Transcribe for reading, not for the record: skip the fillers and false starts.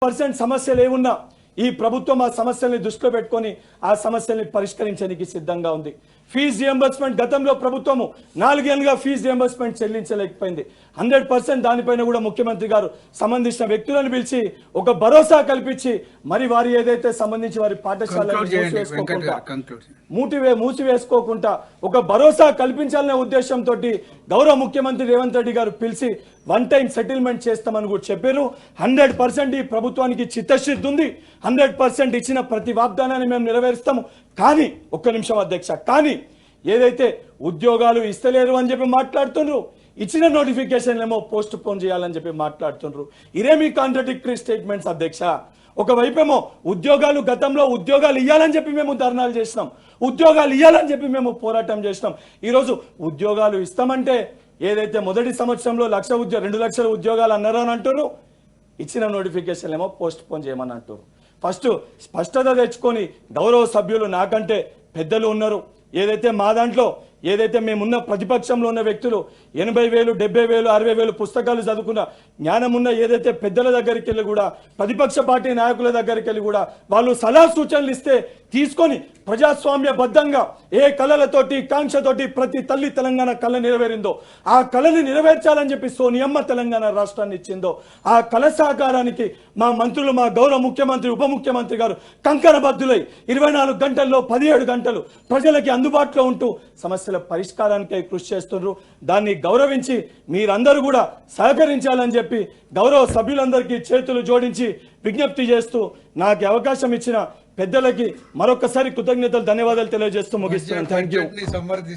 100% సమస్యలు ఏమున్నా ఈ ప్రభుత్వం ఆ సమస్యల్ని దృష్టిలో పెట్టుకొని ఆ సమస్యల్ని పరిష్కరించడానికి సిద్ధంగా ఉంది. ఫీజు రియంబర్స్మెంట్ గతంలో ప్రభుత్వము 4 ఏళ్ళుగా ఫీజు రియంబర్స్మెంట్ చెల్లించలేకపోయింది. 100% దానిపైన కూడా ముఖ్యమంత్రి గారు సంబంధించిన వ్యక్తులను పిలిచి ఒక భరోసా కల్పించి మరి వారి ఏదైతే సంబంధించి వారి పాఠశాలను మూసివేసుకోకుండా ఒక భరోసా కల్పించాలనే ఉద్దేశంతో గౌరవ ముఖ్యమంత్రి రేవంత్ రెడ్డి గారు పిలిచి 1 టైం సెటిల్మెంట్ చేస్తామని కూడా చెప్పారు. 100% ఈ ప్రభుత్వానికి చిత్తశుద్ధి ఉంది. 100% ఇచ్చిన ప్రతి వాగ్దానాన్ని మేము నెరవేరుస్తాము. కానీ ఒక్క నిమిషం అధ్యక్ష, కానీ ఏదైతే ఉద్యోగాలు ఇస్తలేరు అని చెప్పి మాట్లాడుతున్నారు, ఇచ్చిన నోటిఫికేషన్ ఏమో పోస్ట్ పోన్ చేయాలని చెప్పి మాట్లాడుతున్నారు. ఇదేమి కాంట్రడిక్టరీ స్టేట్మెంట్స్ అధ్యక్ష. ఒకవైపేమో ఉద్యోగాలు గతంలో ఉద్యోగాలు ఇవ్వాలని చెప్పి మేము ధర్నాలు చేసినాం, ఉద్యోగాలు ఇవ్వాలని చెప్పి మేము పోరాటం చేసినాం. ఈరోజు ఉద్యోగాలు ఇస్తామంటే ఏదైతే మొదటి సంవత్సరంలో 2 లక్షల ఉద్యోగాలు అన్నారు అని అంటారు, ఇచ్చిన నోటిఫికేషన్ ఏమో పోస్ట్ పోన్ చేయమని అంటారు. ఫస్ట్ స్పష్టత తెచ్చుకొని గౌరవ సభ్యులు నాకంటే పెద్దలు ఉన్నారు, ఏదైతే మా దాంట్లో ఏదైతే మేమున్న ప్రతిపక్షంలో ఉన్న వ్యక్తులు 80,000 70,000 60,000 పుస్తకాలు చదువుకున్న జ్ఞానం ఉన్న ఏదైతే పెద్దల దగ్గరికి వెళ్ళి కూడా ప్రతిపక్ష పార్టీ నాయకుల దగ్గరికి వెళ్ళి కూడా వాళ్ళు సలహా సూచనలు ఇస్తే తీసుకొని ప్రజాస్వామ్యబద్ధంగా ఏ కళలతోటి కాంక్షతోటి ప్రతి తల్లి తెలంగాణ కళ నెరవేరిందో ఆ కళని నెరవేర్చాలని చెప్పి సోనియమ్మ తెలంగాణ రాష్ట్రాన్ని ఇచ్చిందో ఆ కళ సహకారానికి మా మంత్రులు, మా గౌరవ ముఖ్యమంత్రి, ఉప ముఖ్యమంత్రి గారు కంకణబద్ధులై 24 గంటల్లో 17 గంటలు ప్రజలకి అందుబాటులో ఉంటూ సమస్యల పరిష్కారానికై కృషి చేస్తున్నారు. దాన్ని గౌరవించి మీరందరూ కూడా సహకరించాలని చెప్పి గౌరవ సభ్యులందరికీ చేతులు జోడించి విజ్ఞప్తి చేస్తూ నాకు అవకాశం ఇచ్చిన పెద్దలకి మరొకసారి కృతజ్ఞతలు, ధన్యవాదాలు తెలియజేస్తూ ముగిస్తున్నాను. Thank you.